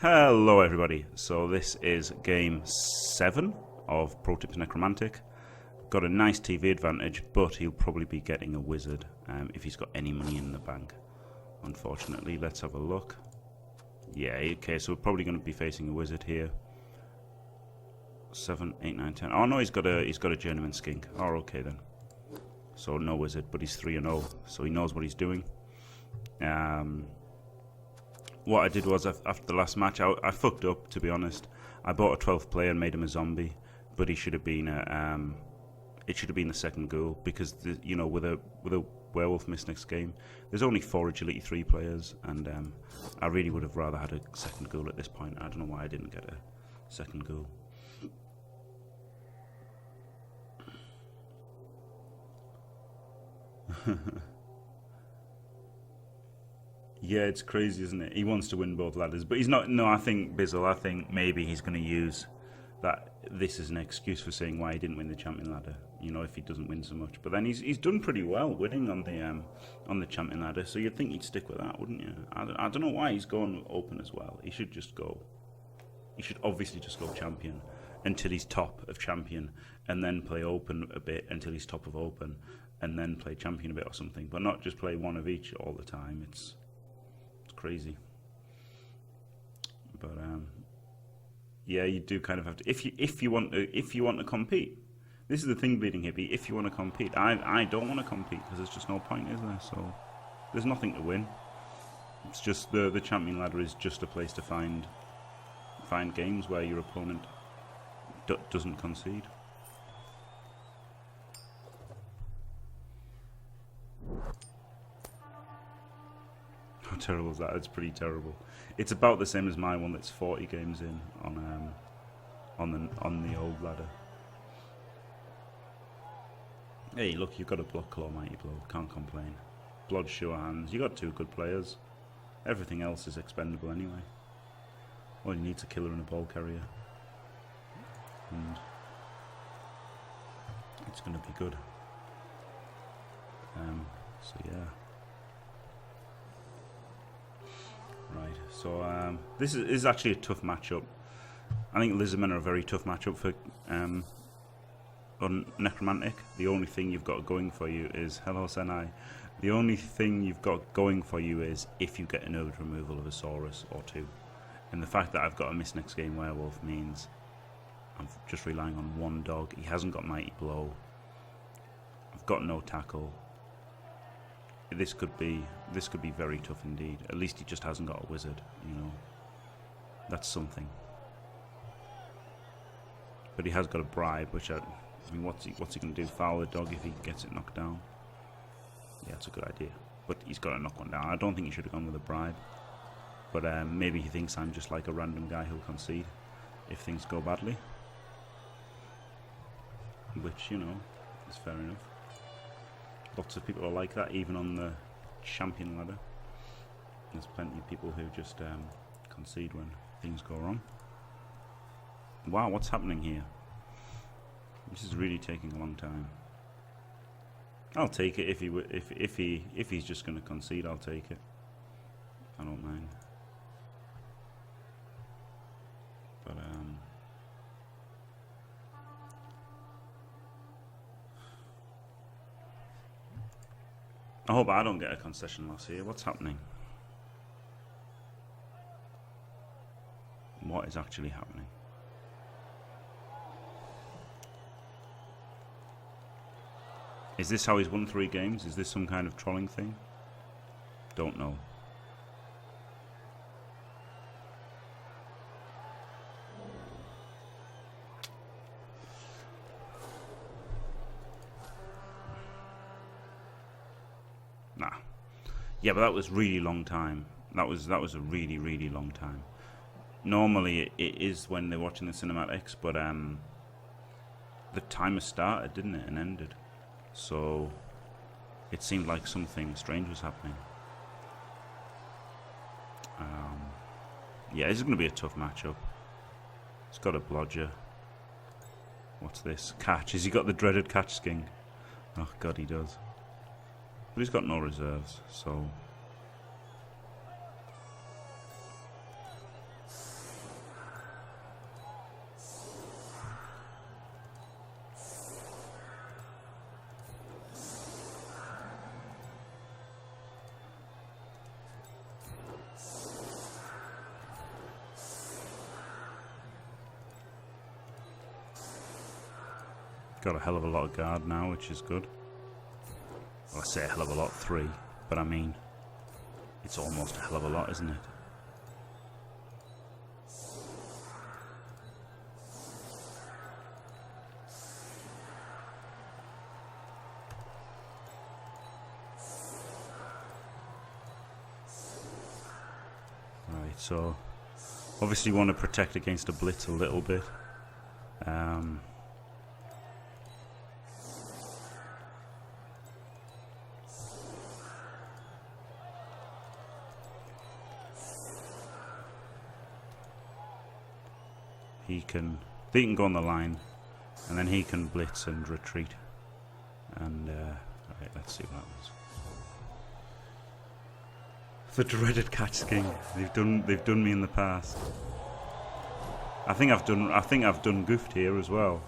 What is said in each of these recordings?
Hello everybody, so this is game 7 of Pro Tips Necromantic. Got a nice TV advantage, but he'll probably be getting a wizard if he's got any money in the bank. Unfortunately, let's have a look. Yeah, okay, so we're probably going to be facing a wizard here. 7, 8, 9, 10. Oh no, he's got a journeyman skink. Oh, okay then. So no wizard, but he's 3-0, so he knows what he's doing. What I did was, after the last match, I fucked up, to be honest. I bought a 12th player and made him a zombie, but he should have been it should have been the second ghoul, because you know, with a werewolf miss next game, there's only 4 agility 3 players, and I really would have rather had a second ghoul at this point. I don't know why I didn't get a second ghoul. Yeah, it's crazy, isn't it? He wants to win both ladders, but he's not. No, I think Bizzle, I think maybe he's going to use this as an excuse for saying why he didn't win the champion ladder. You know, if he doesn't win so much, but then he's done pretty well winning on the champion ladder. So you'd think he'd stick with that, wouldn't you? I don't know why he's going open as well. He should just go. He should obviously just go champion until he's top of champion, and then play open a bit until he's top of open, and then play champion a bit or something. But not just play one of each all the time. It's crazy. But yeah, you do kind of have to, if you want to compete. This is the thing, Bleeding Hippie. If you want to compete, I don't want to compete because there's just no point, is there? So there's nothing to win. It's just the champion ladder is just a place to find games where your opponent doesn't concede. How terrible is that? It's pretty terrible. It's about the same as my one that's 40 games in on the old ladder. Hey, look, you've got a Blood Claw, Mighty Blow. Can't complain. Blood Sure Hands. You got 2 good players. Everything else is expendable anyway. All you need's a killer and a ball carrier, and it's going to be good. So yeah. Right, so this is actually a tough matchup. I think Lizardmen are a very tough matchup for on Necromantic. The only thing you've got going for you is, hello Senai, the only thing you've got going for you is if you get an node removal of a Saurus or 2. And the fact that I've got a miss next game werewolf means I'm just relying on 1 dog. He hasn't got Mighty Blow. I've got no tackle. This could be very tough indeed. At least he just hasn't got a wizard, you know. That's something. But he has got a bribe, which I mean, what's he going to do? Foul the dog if he gets it knocked down? Yeah, it's a good idea. But he's got to knock one down. I don't think he should have gone with a bribe. But maybe he thinks I'm just like a random guy who'll concede if things go badly. Which, you know, is fair enough. Lots of people are like that, even on the champion ladder. There's plenty of people who just concede when things go wrong. Wow, what's happening here? This is really taking a long time. I'll take it if he's just going to concede. I'll take it. I don't mind. But I hope I don't get a concession loss here. What's happening? What is actually happening? Is this how he's won 3 games? Is this some kind of trolling thing? Don't know. Nah. Yeah, but that was really long time. That was a really, really long time. Normally it is when they're watching the cinematics, but the timer started, didn't it, and ended. So it seemed like something strange was happening. Yeah, this is going to be a tough matchup. It's got a blodger. What's this? Catch. Has he got the dreaded catch skink? Oh god, he does. But he's got no reserves, so Got a hell of a lot of guard now, which is good. Well, I say a hell of a lot, 3, but I mean, it's almost a hell of a lot, isn't it? Right, so obviously you want to protect against a blitz a little bit. They can go on the line, and then he can blitz and retreat. And right, let's see what happens. The dreaded catch king. They've done me in the past. I think I've done goofed here as well.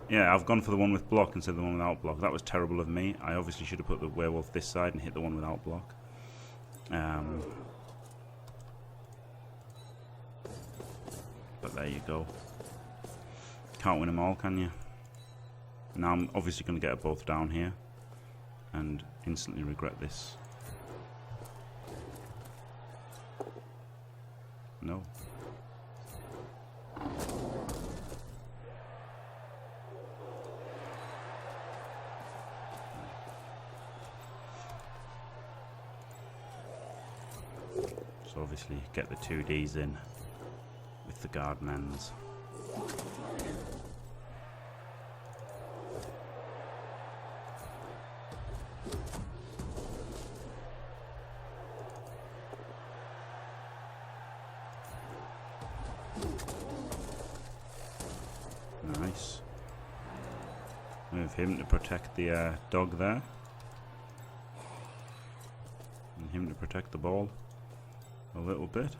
Yeah, I've gone for the one with block instead of the one without block. That was terrible of me. I obviously should have put the werewolf this side and hit the one without block. But there you go. Can't win them all, can you? Now I'm obviously going to get both down here and instantly regret this. No. So obviously get the 2Ds in with the guardmen's. Nice. Move him to protect the dog there. And him to protect the ball a little bit.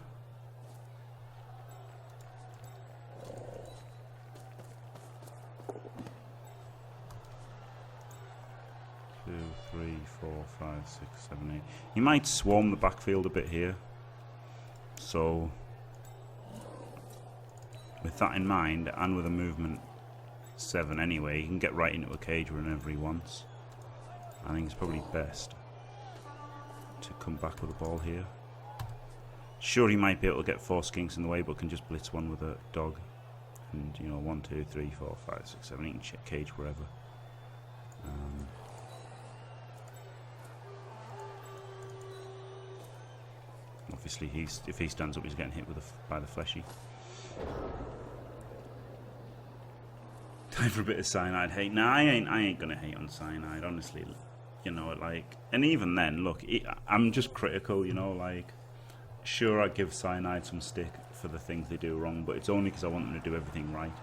Two, 3, 4, 5, 6, 7, 8. You might swarm the backfield a bit here. So with that in mind, and with a movement 7 anyway, he can get right into a cage whenever he wants. I think it's probably best to come back with the ball here. Sure, he might be able to get 4 skinks in the way, but can just blitz one with a dog. And, you know, 1, 2, 3, 4, 5, 6, 7, he can cage wherever. Obviously, if he stands up, he's getting hit with by the fleshy. Time for a bit of cyanide hate. Nah, I ain't gonna hate on cyanide, honestly. You know, like, and even then, look, I'm just critical. You know, like, sure, I give cyanide some stick for the things they do wrong, but it's only because I want them to do everything right.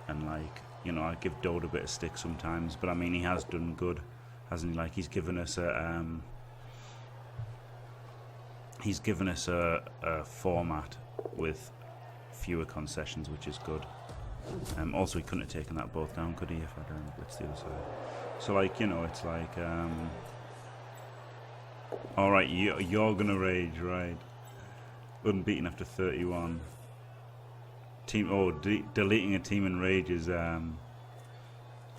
And like, you know, I give Dode a bit of stick sometimes, but I mean, he has done good, hasn't he? Like, he's given us a format with fewer concessions, which is good. Also, he couldn't have taken that both down, could he, if I'd blitzed the other side. So, like, you know, it's like, alright, you're gonna rage, right? Unbeaten after 31. Deleting a team in rage is a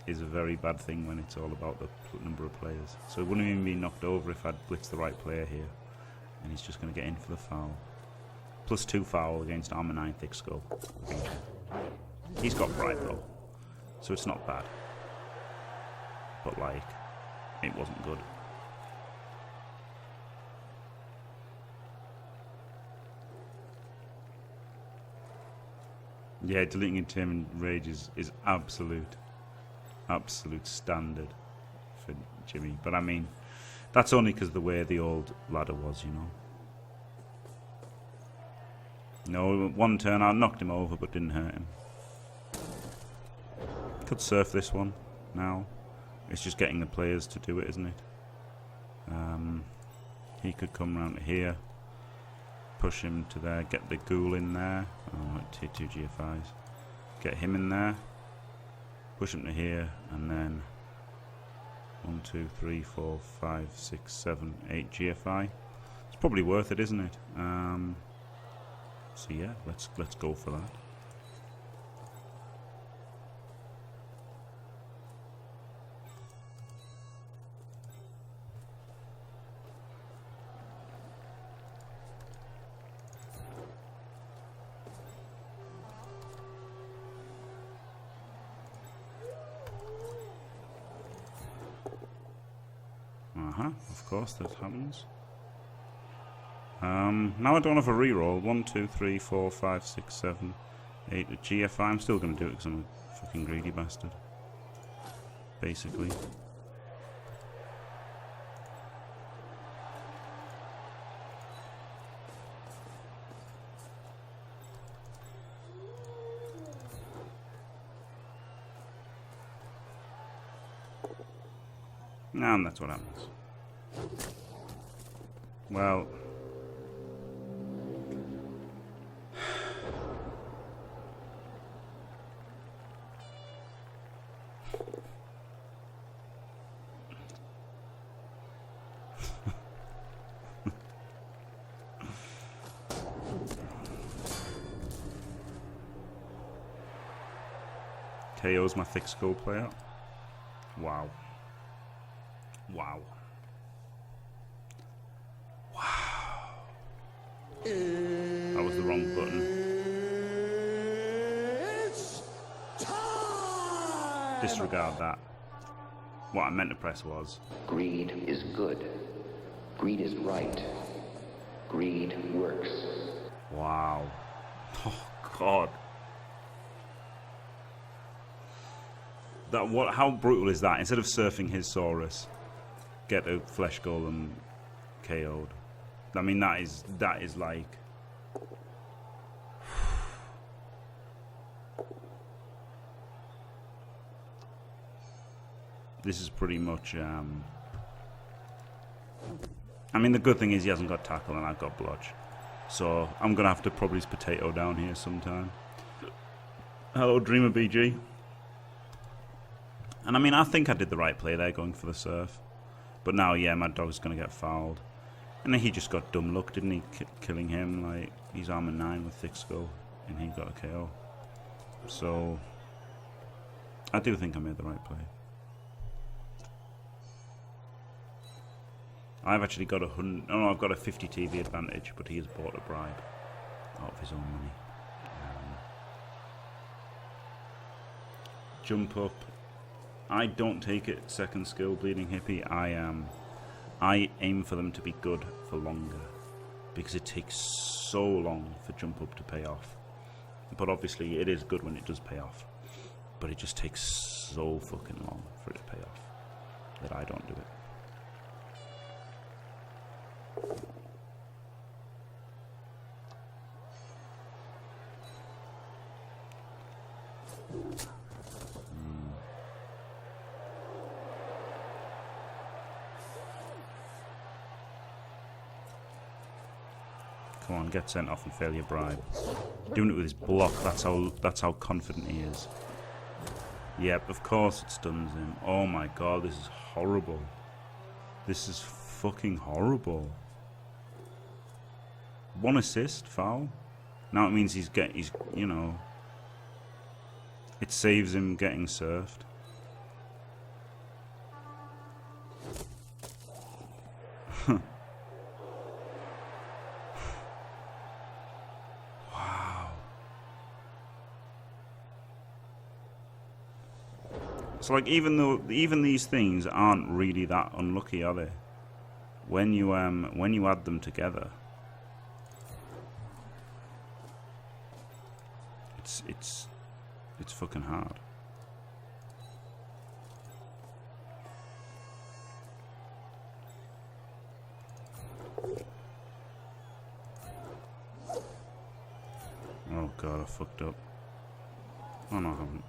very bad thing when it's all about the number of players. So it wouldn't even be knocked over if I'd blitzed the right player here. And he's just going to get in for the foul. +2 foul against armor 9 thick skull. He's got pride though, so it's not bad. But like, it wasn't good. Yeah, deleting a team in rage is absolute standard for Jimmy. But I mean, that's only because of the way the old ladder was, you know. No, one turn I knocked him over but didn't hurt him. Could surf this one now. It's just getting the players to do it, isn't it? He could come round to here, push him to there, get the ghoul in there. Oh, like 2 GFIs. Get him in there, push him to here, and then 1, 2, 3, 4, 5, 6, 7, 8 GFI. It's probably worth it, isn't it? So yeah, let's go for that. Of course that happens. Now I don't have a reroll. 1, 2, 3, 4, 5, 6, 7, 8. A GFI. I'm still going to do it because I'm a fucking greedy bastard. Basically. And that's what happens. Well... KO's my thick skull player. Wow. Wow. Wow. That was the wrong button. It's time! Disregard that. What I meant to press was... Greed is good. Greed is right. Greed works. Wow. Oh, God. That what? How brutal is that? Instead of surfing his Saurus, get a flesh golem KO'd. I mean, that is like... This is pretty much... I mean, the good thing is he hasn't got tackle and I've got blodge. So I'm going to have to probably potato down here sometime. Hello, Dreamer BG. And I mean, I think I did the right play there, going for the surf. But now, yeah, my dog's going to get fouled. And then he just got dumb luck, didn't he? Killing him, like, he's armor 9 with thick skull. And he got a KO. So, I do think I made the right play. I've actually got 100... Oh, no, I've got a 50 TV advantage, but he has bought a bribe out of his own money. Jump up. I don't take it second skill, Bleeding Hippie. I aim for them to be good for longer, because it takes so long for jump up to pay off. But obviously it is good when it does pay off. But it just takes so fucking long for it to pay off that I don't do it. Come on, get sent off and fail your bribe. Doing it with his block, that's how confident he is. Yep, of course it stuns him. Oh my god, this is horrible. This is fucking horrible. 1 assist, foul. Now it means he's you know, it saves him getting surfed. So like, even these things aren't really that unlucky, are they? When you add them together, it's fucking hard. Oh god, I fucked up. Oh no, I haven't.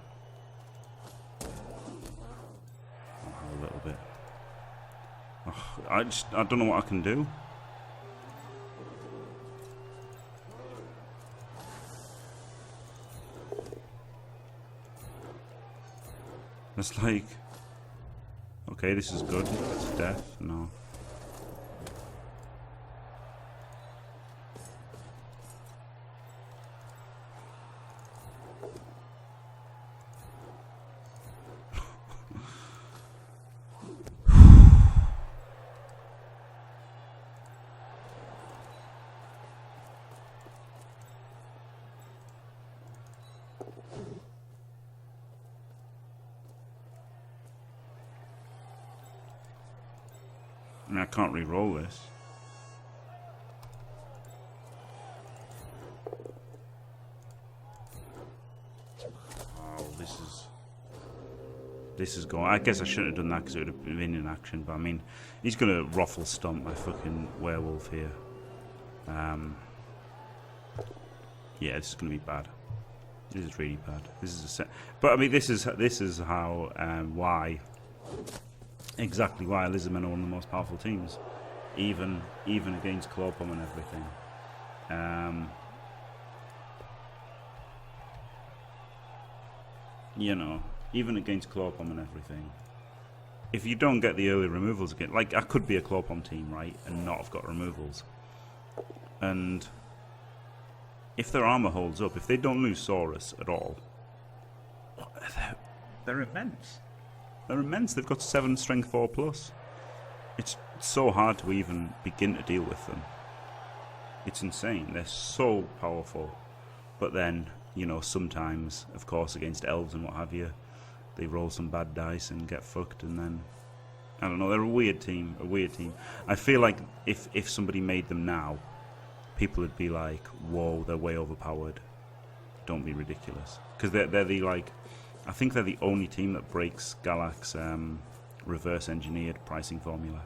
A little bit. Oh, I don't know what I can do. It's like, okay, this is good. It's death. No. mean, I can't re-roll this. Oh, this is going. I guess I shouldn't have done that because it would have been in action. But I mean, he's gonna ruffle stomp my fucking werewolf here. Yeah, this is gonna be bad. This is really bad. This is a set. But I mean, this is how why exactly why Lizardmen are one of the most powerful teams, even against Clopom and everything. You know, even against Clopom and everything. If you don't get the early removals again, like I could be a Clopom team, right, and not have got removals, and if their armor holds up, if they don't lose Saurus at all, they're immense. They're immense. They've got 7 strength 4+. It's so hard to even begin to deal with them. It's insane. They're so powerful. But then, you know, sometimes, of course, against elves and what have you, they roll some bad dice and get fucked, and then I don't know. They're a weird team. I feel like if somebody made them now, people would be like, "Whoa, they're way overpowered. Don't be ridiculous." Because they're the like. I think they're the only team that breaks Galak's reverse engineered pricing formula.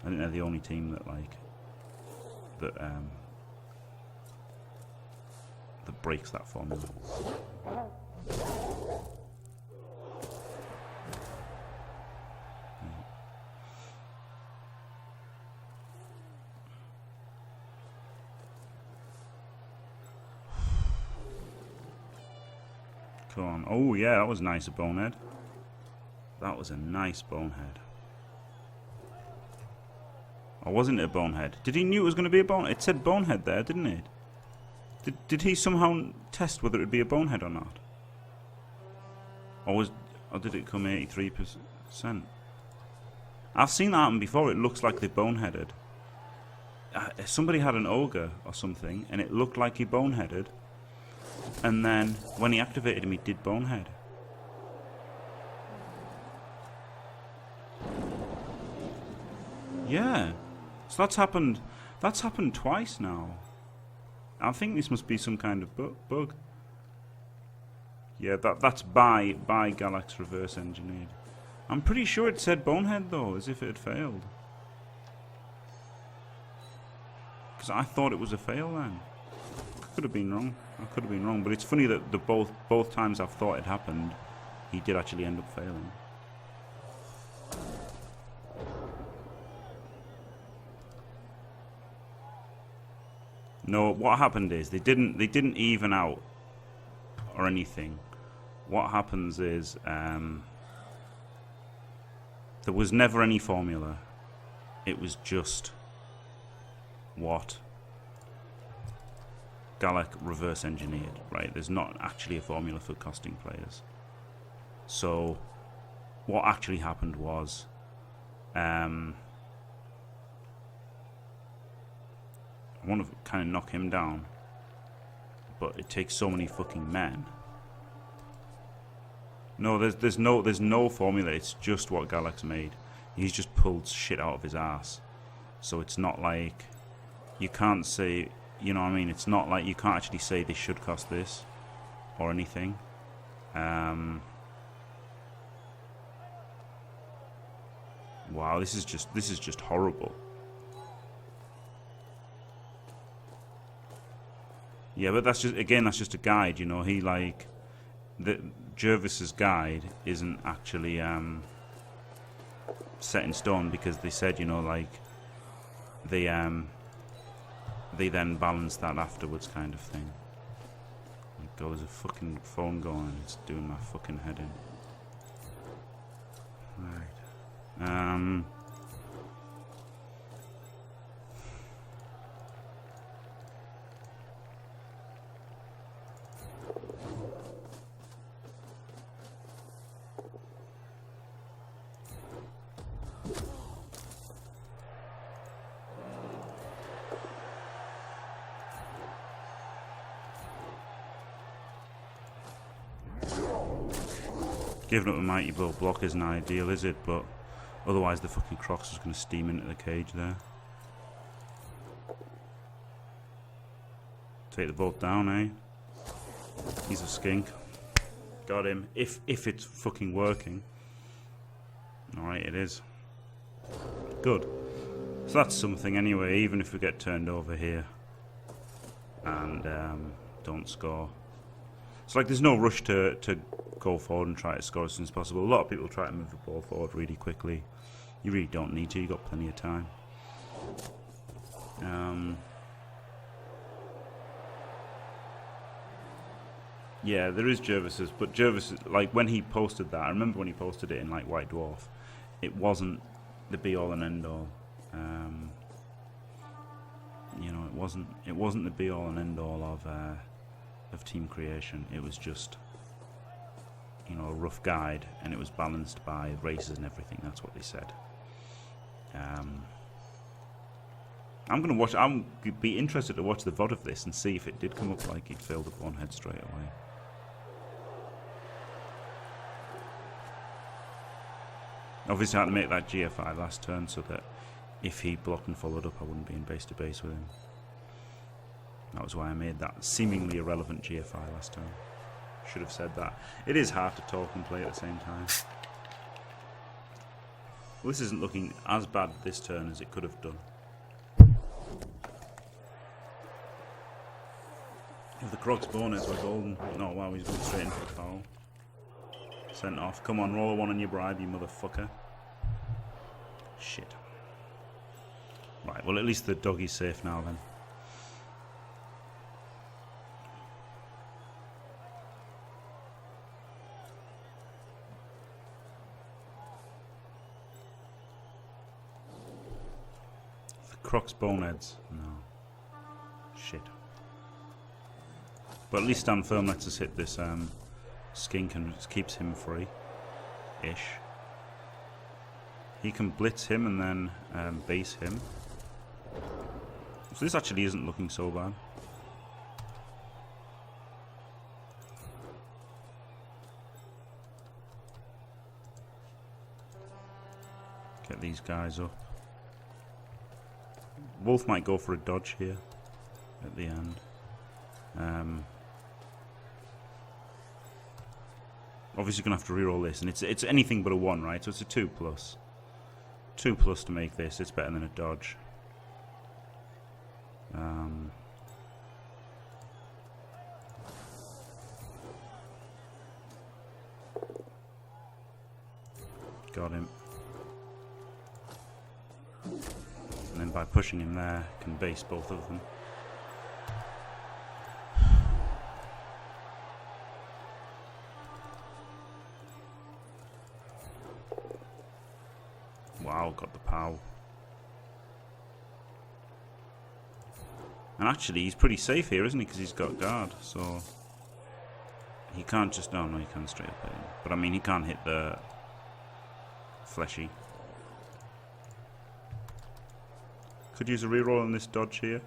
I think they're the only team that that breaks that formula. Come on. Oh yeah, that was nice, a bonehead. That was a nice bonehead. Or wasn't it a bonehead? Did he knew it was going to be a bonehead? It said bonehead there, didn't it? Did he somehow test whether it would be a bonehead or not? Or did it come 83%? I've seen that happen before. It looks like they boneheaded. Somebody had an ogre or something, and it looked like he boneheaded. And then when he activated him, he did bonehead. Yeah. So that's happened. That's happened twice now. I think this must be some kind of bug. Yeah, that's by Galak's reverse engineered. I'm pretty sure it said bonehead though, as if it had failed. Because I thought it was a fail then. I could have been wrong. But it's funny that both times I've thought it happened, he did actually end up failing. No, what happened is they didn't even out or anything. What happens is there was never any formula. It was just what Galak reverse engineered, right? There's not actually a formula for costing players. So what actually happened was I want to kind of knock him down, but it takes so many fucking men. No, there's no formula. It's just what Galak's made. He's just pulled shit out of his ass. So it's not like you can't say, you know what I mean? It's not like you can't actually say they should cost this or anything. Wow, this is just horrible. Yeah, but that's just a guide, you know. He like Jervis's guide isn't actually set in stone because they said, you know, like they then balance that afterwards, kind of thing. Like, there's a fucking phone going. It's doing my fucking head in. Right. Giving up a mighty blow block isn't ideal, is it? But Otherwise the fucking Crocs is going to steam into the cage there. Take the boat down, eh? He's a skink. Got him. If it's fucking working. Alright, it is. Good. So that's something anyway, even if we get turned over here. And don't score. It's like there's no rush to go forward and try to score as soon as possible. A lot of people try to move the ball forward really quickly. You really don't need to, you've got plenty of time. Yeah, there is Jervis's, but Jervis, like, when he posted that, I remember when he posted it in, like, White Dwarf, it wasn't the be-all and end-all. You know, it wasn't the be-all and end-all of team creation. It was just, you know, a rough guide, and it was balanced by races and everything. That's what they said. I'm be interested to watch the VOD of this and see if it did come up like he'd failed the bonehead straight away. Obviously I had to make that GFI last turn so that if he blocked and followed up I wouldn't be in base to base with him. That was why I made that seemingly irrelevant GFI last turn. Should have said that. It is hard to talk and play at the same time. Well, this isn't looking as bad this turn as it could have done. If the Croc's bonus were golden. No, wow, he's going straight into the foul. Sent off. Come on, roll a one on your bribe, you motherfucker. Shit. Right, well, at least the doggy's safe now then. The Croc's boneheads. No. Shit. But at least stand firm lets us hit this skink and keeps him free-ish. He can blitz him and then base him. So this actually isn't looking so bad. Get these guys up. Wolf might go for a dodge here at the end. Obviously going to have to reroll this, and it's anything but a 1, right? So it's a 2+. 2+ to make this. It's better than a dodge. Got him. And then by pushing him there, can base both of them. Wow, got the POW. And actually, he's pretty safe here, isn't he? Because he's got guard, so he can't just. Oh no, he can straight up hit him. But I mean, he can't hit the fleshy. Could use a reroll on this dodge here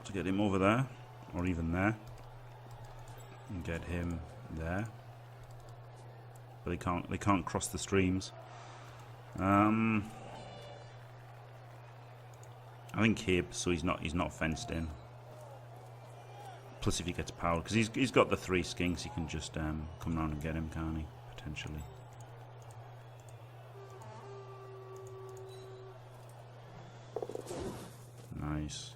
to get him over there, or even there, and get him there. But they can't cross the streams. I think Hib, so he's not fenced in. Plus, if he gets powered, because he's got the 3 skinks, he can just come around and get him, can't he? Potentially. Nice.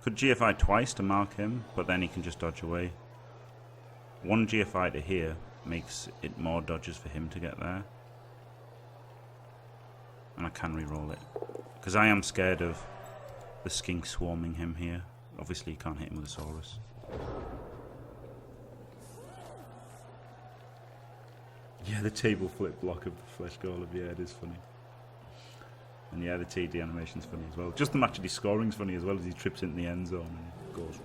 Could GFI twice to mark him, but then he can just dodge away. 1 GFI to here makes it more dodges for him to get there. And I can re-roll it. Because I am scared of the skink swarming him here. Obviously you can't hit him with a Saurus. Yeah, the table flip block of the Flesh Golem, yeah, it is funny. And yeah, the TD animation's funny as well. Just the match of his scoring's funny as well, as he trips into the end zone and goes.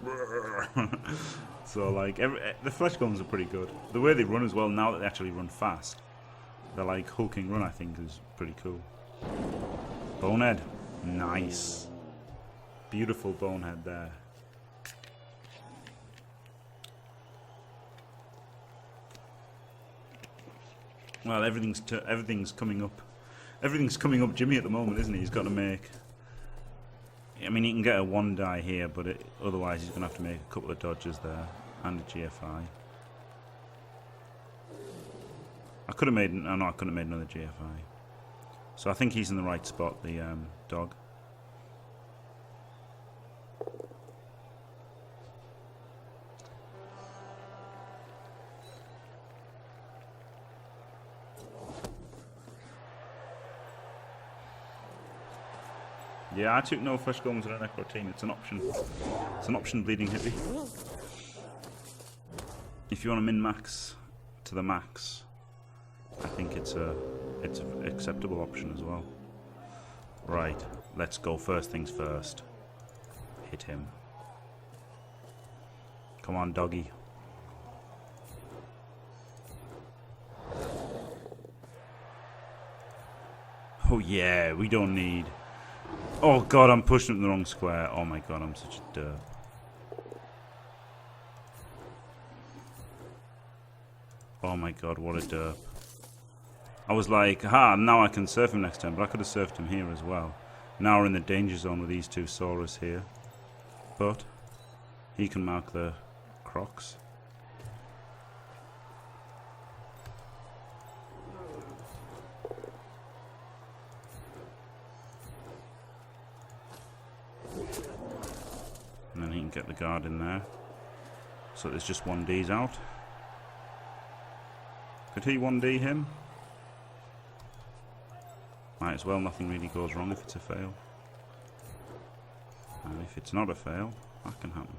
So like, the Flesh Golems are pretty good. The way they run as well, now that they actually run fast, they're like hulking run, I think, is pretty cool. Bonehead. Nice. Beautiful bonehead there. Well, everything's coming up. Everything's coming up Jimmy at the moment, isn't he? He's got to make... I mean, he can get a 1 die here, but otherwise he's going to have to make a couple of dodges there. And a GFI. I could have made... No, I couldn't have made another GFI. So I think he's in the right spot, the dog. Yeah, I took no fresh golems on a Necro team. It's an option. It's an option bleeding hippie. If you want to min-max to the max, I think it's an acceptable option as well. Right, let's go first things first. Hit him. Come on, doggy. Oh yeah, we don't need... Oh god, I'm pushing it in the wrong square. Oh my god, I'm such a derp. Oh my god, what a derp. I was like, ha, now I can surf him next turn, but I could have surfed him here as well. Now we're in the danger zone with these two Saurus here. But he can mark the Crocs. And then he can get the guard in there. So there's just 1Ds out. Could he 1D him? Might as well, nothing really goes wrong if it's a fail. And if it's not a fail, that can happen.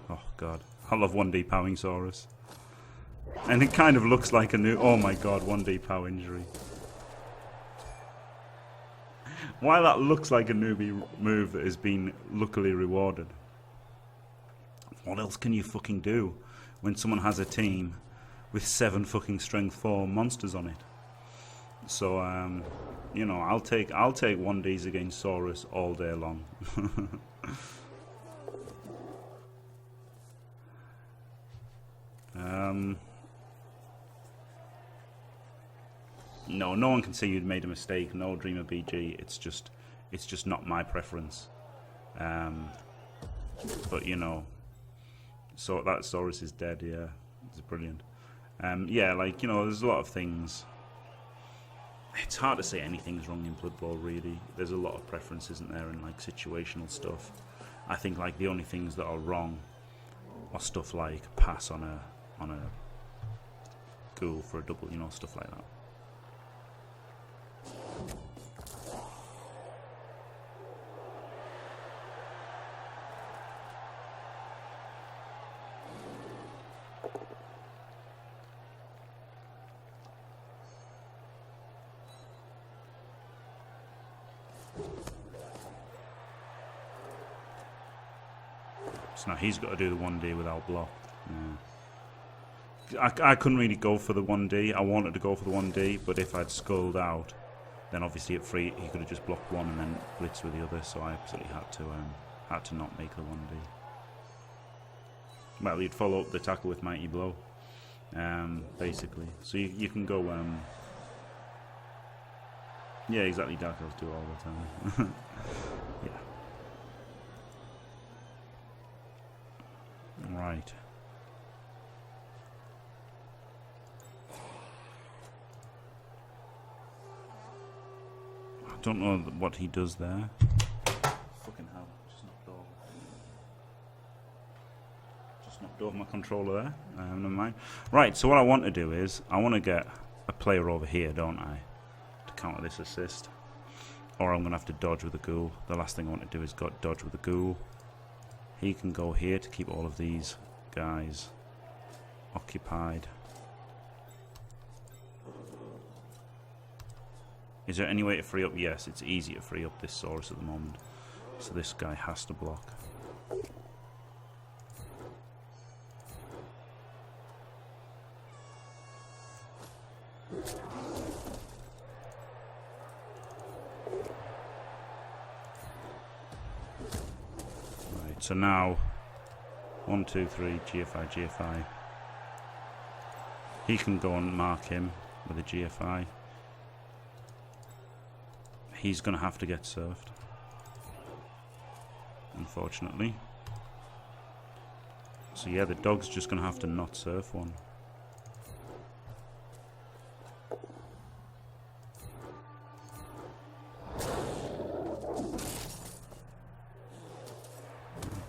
Oh god, I love 1D powing Saurus. And it kind of looks like a new... Oh my god, 1D pow injury. Why that looks like a newbie move that has been luckily rewarded. What else can you fucking do when someone has a team with 7 fucking strength 4 monsters on it? So, you know, I'll take 1Ds against Saurus all day long. No, no one can say you'd made a mistake. No, Dreamer BG. It's just not my preference. But you know, so that Saurus is dead. Yeah, it's brilliant. Yeah, like, you know, there's a lot of things. It's hard to say anything's wrong in Bloodbowl, really. There's a lot of preference, isn't there, in like situational stuff. I think like the only things that are wrong are stuff like pass on a ghoul for a double, you know, stuff like that. So now he's got to do the 1D without block. Yeah. I couldn't really go for the 1D. I wanted to go for the 1D, but if I'd sculled out, then obviously at free he could have just blocked one and then blitzed with the other. So I absolutely had to not make the 1D. Well, you'd follow up the tackle with Mighty Blow, basically. So you can go. Yeah, exactly. Dark Elves do all the time. Yeah. Right. I don't know what he does there. Fucking hell. Just knocked over my controller there. Never mind. Right, so what I want to do is, I want to get a player over here, don't I? To counter this assist. Or I'm going to have to dodge with a ghoul. The last thing I want to do is dodge with a ghoul. He can go here to keep all of these guys occupied. Is there any way to free up? Yes, it's easy to free up this Saurus at the moment. So this guy has to block. So now, 1, 2, 3, GFI, GFI. He can go and mark him with a GFI. He's going to have to get surfed, unfortunately. So yeah, the dog's just going to have to not surf one.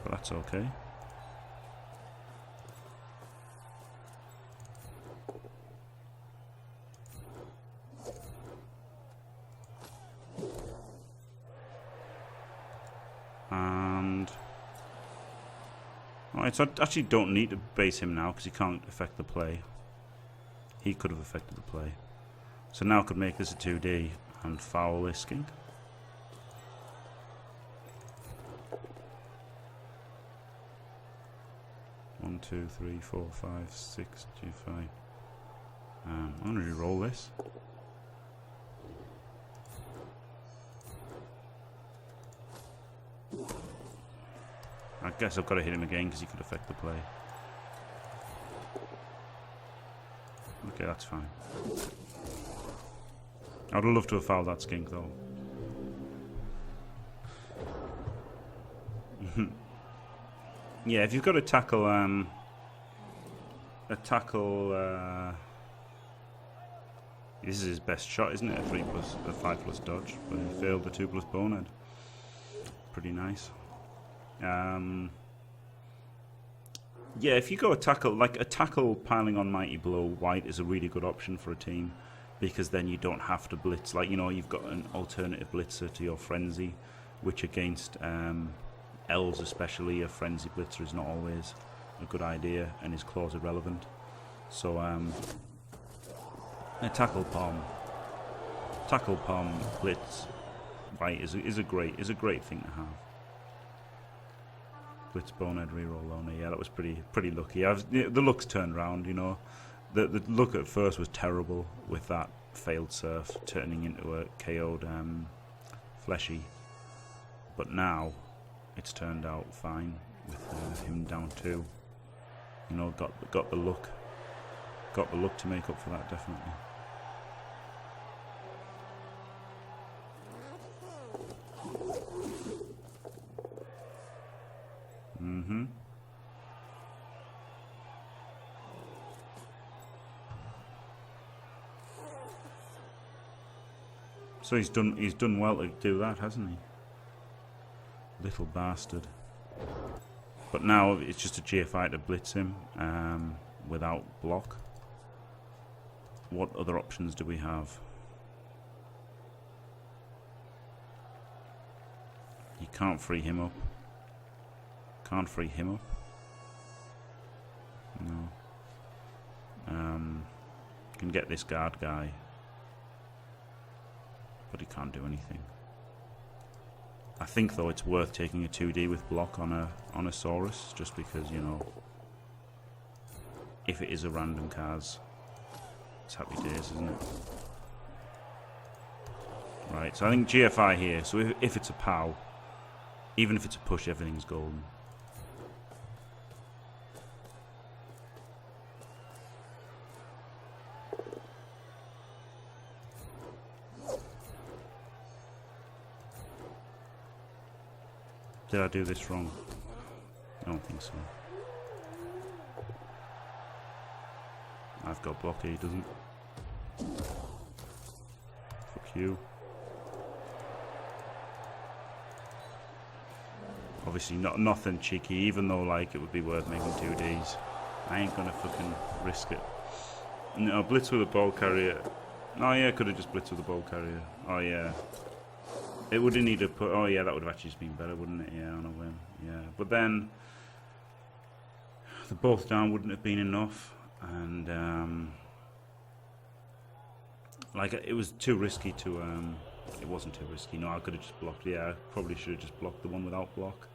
But that's okay. And alright, so I actually don't need to base him now because he can't affect the play. He could have affected the play. So now I could make this a 2D and foul this skink. One, 2, 3, 4, 5, 6, G5. I'm going to re-roll this. I guess I've got to hit him again because he could affect the play. Okay, that's fine. I'd love to have fouled that skink though. Yeah, if you've got to tackle this is his best shot, isn't it? A 5+ dodge, but he failed the 2+ bonehead. Pretty nice. Yeah, if you go a tackle piling on Mighty Blow white is a really good option for a team, because then you don't have to blitz. Like, you know, you've got an alternative blitzer to your frenzy, which against elves especially, a frenzy blitzer is not always a good idea, and his claws are relevant. So a tackle palm blitz white is a great thing to have. Blitz bonehead reroll owner. Yeah, that was pretty lucky. The luck's turned round, you know. The look at first was terrible with that failed surf turning into a KO'd fleshy, but now it's turned out fine with him down 2. You know, got the luck to make up for that, definitely. So he's done well to do that, hasn't he? Little bastard. But now it's just a GFI to blitz him without block. What other options do we have? You can't free him up. Can't free him up. No. Can get this guard guy, but he can't do anything. I think though it's worth taking a 2D with block on a Saurus, just because, you know, if it is a random Kaz, it's happy days, isn't it? Right, so I think GFI here. So if it's a POW, even if it's a push, everything's golden. Did I do this wrong? I don't think so. I've got block, he doesn't. Fuck you. Obviously nothing cheeky, even though like it would be worth making 2Ds. I ain't gonna fucking risk it. No, blitz with a ball carrier. Oh yeah, I could have just blitzed with a ball carrier. Oh yeah. It would have needed to put. Oh yeah, that would have actually just been better, wouldn't it? Yeah, on a whim. Yeah, but then the both down wouldn't have been enough, and like it was too risky to. It wasn't too risky. No, I could have just blocked. Yeah, I probably should have just blocked the one without block,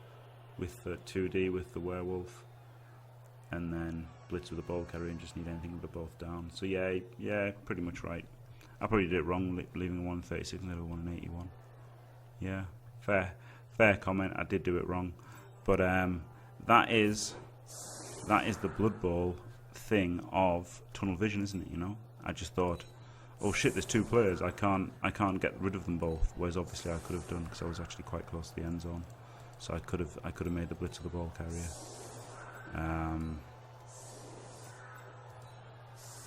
with the 2D with the werewolf, and then blitz with the ball carrier and just need anything with the both down. So yeah, pretty much right. I probably did it wrong, leaving a 136 and level 181. Yeah, fair comment. I did do it wrong. But that is the Bloodbowl thing of tunnel vision, isn't it? You know, I just thought, oh shit, there's 2 players. I can't get rid of them both. Whereas obviously I could have done, because I was actually quite close to the end zone, so I could have made the blitz of the ball carrier.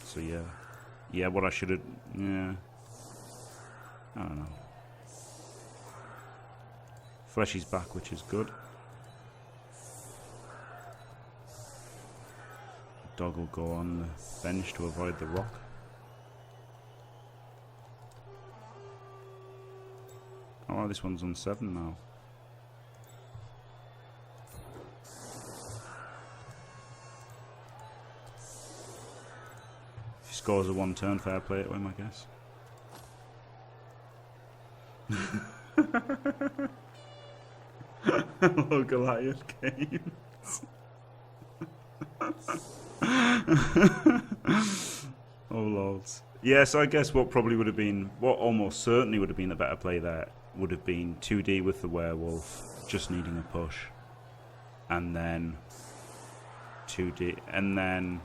So yeah, what I should have, I don't know. Fleshy's back, which is good. Dog will go on the bench to avoid the rock. Oh, this one's on 7 now. If he scores a 1 turn, fair play to him, I guess. Hello, Goliath games. Oh lords. Yeah, so I guess what almost certainly would have been the better play there would have been 2D with the werewolf, just needing a push, and then 2D, and then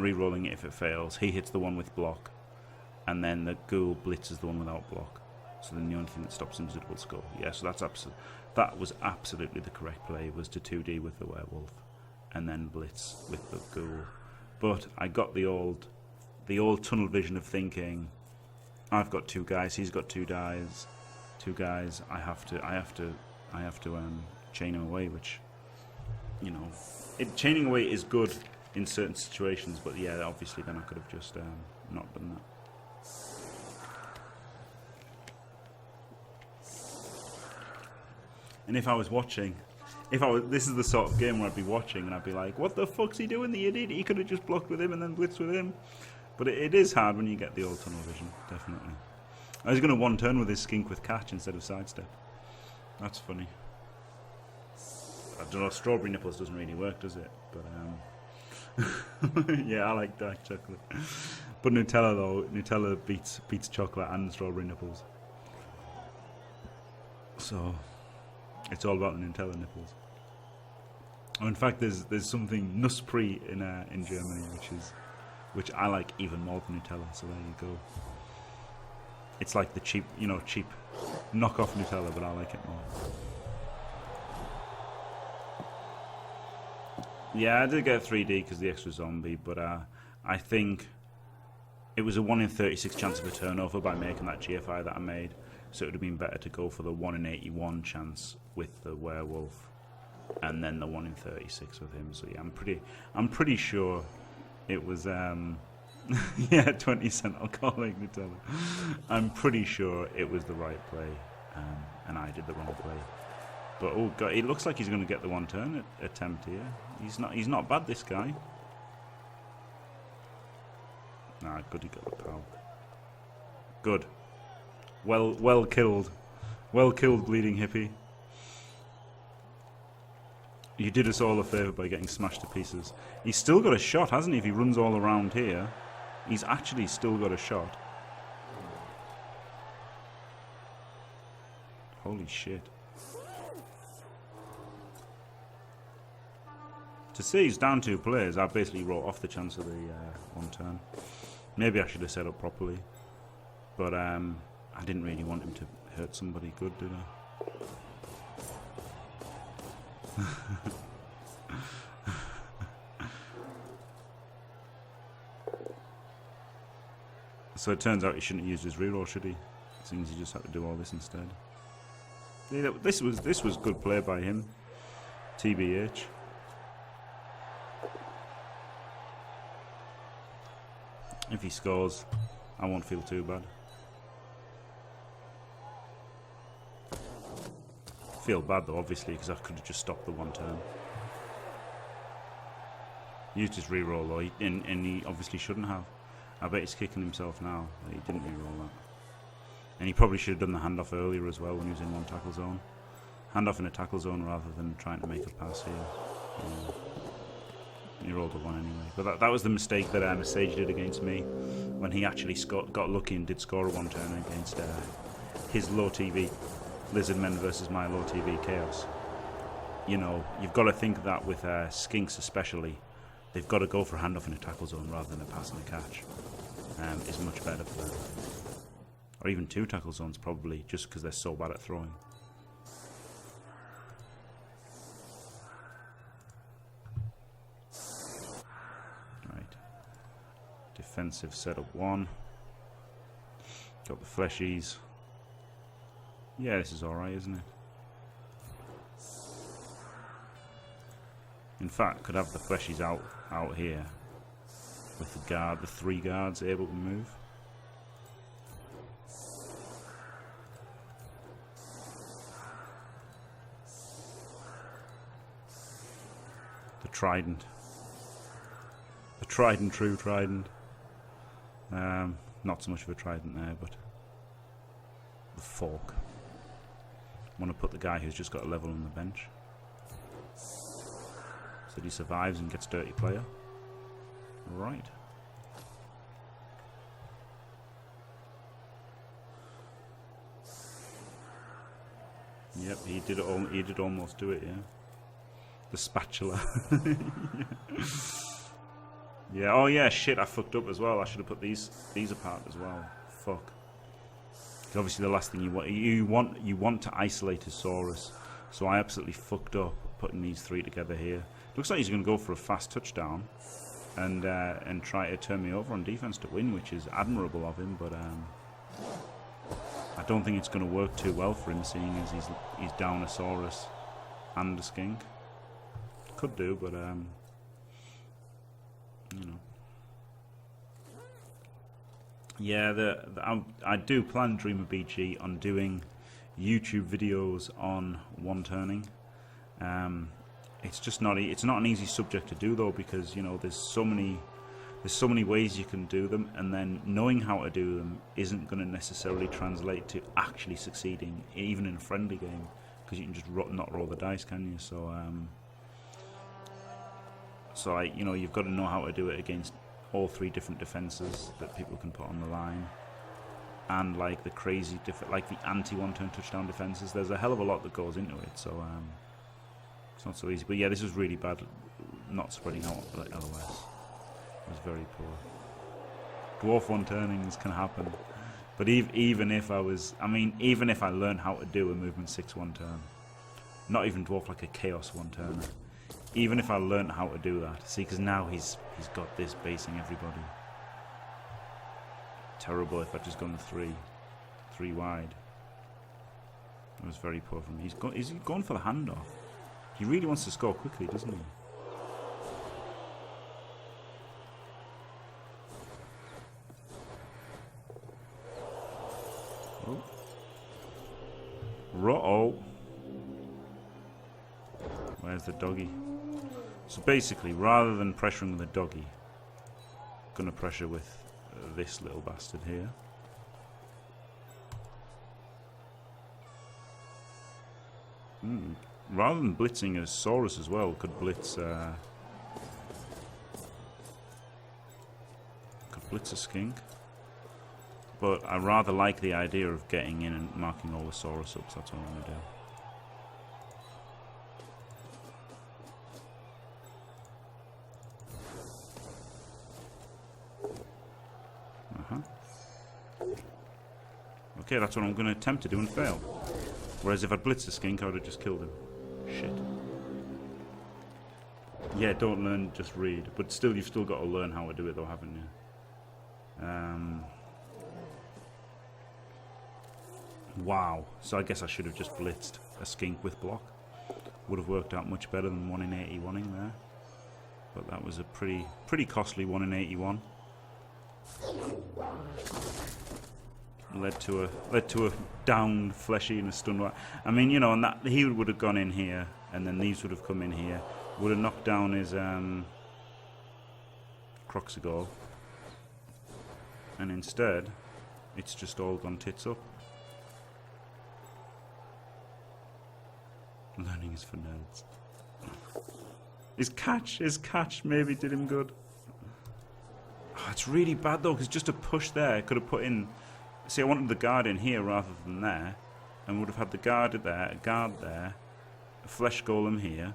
re-rolling it if it fails. He hits the one with block, and then the ghoul blitzes the one without block. So then the only thing that stops him is a double skull. Yeah, so that was absolutely the correct play, was to 2D with the werewolf and then blitz with the ghoul. But I got the old tunnel vision of thinking, I've got 2 guys, he's got 2 guys, I have to chain him away, which, you know, chaining away is good in certain situations, but yeah, obviously then I could have just not done that. And if I was watching, this is the sort of game where I'd be watching and I'd be like, what the fuck's he doing, the idiot? He could have just blocked with him and then blitzed with him. But it is hard when you get the old tunnel vision, definitely. I was going to 1 turn with his skink with catch instead of sidestep. That's funny. I don't know, strawberry nipples doesn't really work, does it? But yeah, I like dark chocolate. But Nutella though, Nutella beats chocolate and strawberry nipples. So it's all about the Nutella nipples. Oh, in fact, there's something Nusspree in Germany, which I like even more than Nutella. So there you go. It's like the cheap knockoff Nutella, but I like it more. Yeah, I did get a 3D because the extra zombie, but I think it was a 1 in 36 chance of a turnover by making that GFI that I made. So it would have been better to go for the 1 in 81 chance with the werewolf, and then the 1 in 36 with him. So yeah, I'm pretty sure it was yeah, 20 cent alcoholic Nutella. I'm pretty sure it was the right play, and I did the wrong play. But oh god, it looks like he's going to get the 1 turn attempt here. He's not bad, this guy. Ah, good, he got the pow. Good. Well killed. Well killed, bleeding hippie. You did us all a favour by getting smashed to pieces. He's still got a shot, hasn't he? If he runs all around here, he's actually still got a shot. Holy shit. To say he's down 2 players, I basically wrote off the chance of the 1 turn. Maybe I should have set up properly. But I didn't really want him to hurt somebody good, did I? So it turns out he shouldn't have used his reroll, should he? Seems he just had to do all this instead. Yeah, this was good play by him. TBH. If he scores, I won't feel too bad. Feel bad though, obviously, because I could have just stopped the 1 turn. Used his reroll though, and he obviously shouldn't have. I bet he's kicking himself now that he didn't reroll that. And he probably should have done the handoff earlier as well when he was in 1 tackle zone. Handoff in a tackle zone rather than trying to make a pass here. He rolled a 1 anyway. But that was the mistake that Sage did against me when he actually got lucky and did score a 1 turn against his low TV Lizardmen versus my low TV Chaos. You know, you've got to think that with skinks especially, they've got to go for a handoff in a tackle zone rather than a pass and a catch. Is much better for them. Or even 2 tackle zones probably, just because they're so bad at throwing. Right. Defensive setup 1. Got the fleshies. Yeah, this is alright, isn't it? In fact, could have the fleshies out here with the guard, the 3 guards able to move. The trident. The tried and true trident. Not so much of a trident there, but the fork. I want to put the guy who's just got a level on the bench. So that he survives and gets dirty player. Right. Yep, he did almost do it, yeah. The spatula. Yeah, oh yeah, shit, I fucked up as well. I should have put these apart as well. Fuck. Obviously the last thing you want to isolate his Saurus. So I absolutely fucked up putting these 3 together here. Looks like he's going to go for a fast touchdown and try to turn me over on defense to win, which is admirable of him, but I don't think it's going to work too well for him, seeing as he's down a Saurus and a skink. Could do, but you know. Yeah, I do plan, Dreamer BG, on doing YouTube videos on one turning. It's just not an easy subject to do though, because you know there's so many ways you can do them, and then knowing how to do them isn't going to necessarily translate to actually succeeding even in a friendly game, because you can just not roll the dice, can you? So you've got to know how to do it against all 3 different defenses that people can put on the line, and like the crazy like the anti one-turn touchdown defenses. There's a hell of a lot that goes into it, so it's not so easy. But yeah, this was really bad, not spreading out like LOS. It was very poor. Dwarf one-turnings can happen, but even if I learned how to do a movement 6 one-turn, not even dwarf, like a chaos one-turner. Even if I learnt how to do that, see, because now he's got this basing everybody. Terrible if I'd just gone 3 wide. It was very poor from me. He's gone for the handoff. He really wants to score quickly, doesn't he? Oh. Ruh-oh. Where's the doggy? So basically, rather than pressuring the doggy, I'm gonna pressure with this little bastard here. Rather than blitzing a Saurus as well, could blitz a skink. But I rather like the idea of getting in and marking all the Saurus up. So that's what I'm gonna do. Okay, that's what I'm going to attempt to do and fail. Whereas if I'd blitzed the skink, I would have just killed him. Shit. Yeah, don't learn, just read. But still, you've still got to learn how to do it though, haven't you? Wow. So I guess I should have just blitzed a skink with block. Would have worked out much better than 1 in 81ing there. But that was a pretty costly 1 in 81. Led to a downed fleshy and a stunned one. I mean, you know, and that he would have gone in here, and then these would have come in here, would have knocked down his Croxagore, and instead, it's just all gone tits up. Learning is for nerds. His catch maybe did him good. Oh, it's really bad though, because just a push there could have put in See, I wanted the guard in here rather than there, and would have had the guard there, a guard there, a flesh golem here.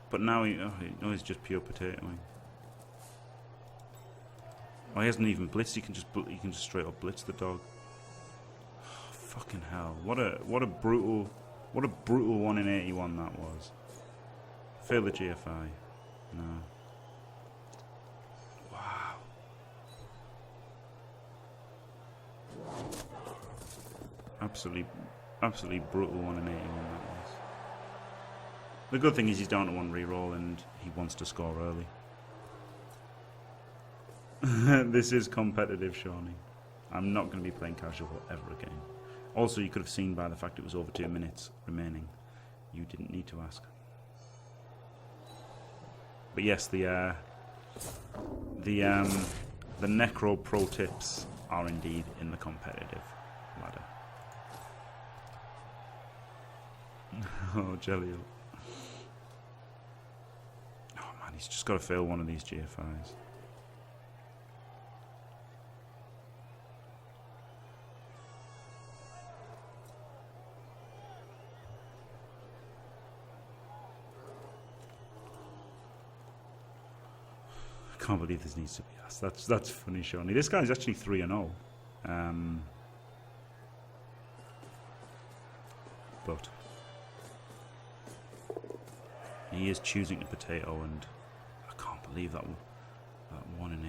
But now he's just pure potatoing. Oh, he hasn't even blitzed. He can just straight up blitz the dog. Oh, fucking hell! What a brutal 1 in 81 that was. Fail the GFI. No. Wow. Absolutely brutal 1 in 81 that was. The good thing is he's down to 1 reroll and he wants to score early. This is competitive, Shawnee. I'm not going to be playing casual ever again. Also, you could have seen by the fact it was over 2 minutes remaining. You didn't need to ask. But yes, the Necro pro tips are indeed in the competitive ladder. Oh, Jelly. Oh man, he's just got to fail one of these GFIs. I can't believe this needs to be asked. That's funny, Shawnee. This guy's actually 3-0. But he is choosing a potato, and I can't believe that 1 in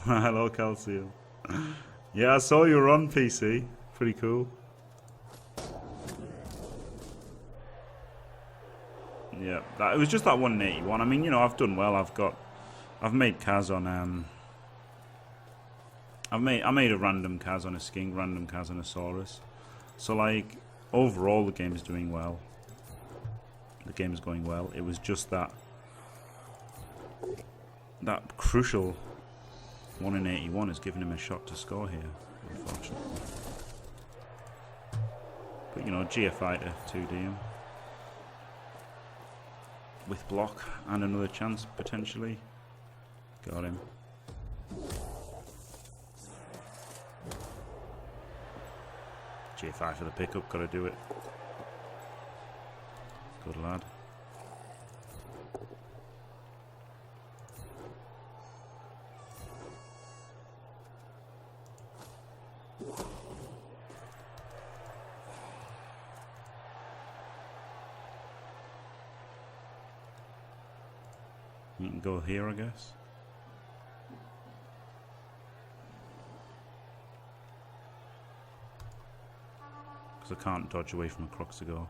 81. Hello, Calcium. Yeah, I saw you were on PC. Pretty cool. Yeah, it was just that 1 in 81. I mean, you know, I've done well. I've made Kaz on I made a random Kaz on a Skink, random Kaz on a Saurus. So like overall the game is doing well. The game is going well. It was just that crucial 1 in 81 has given him a shot to score here, unfortunately. But you know, GFI to 2D him. With block and another chance potentially. Got him. GFI for the pickup, gotta do it. Good lad. You can go here, I guess. Because I can't dodge away from a Croxigo.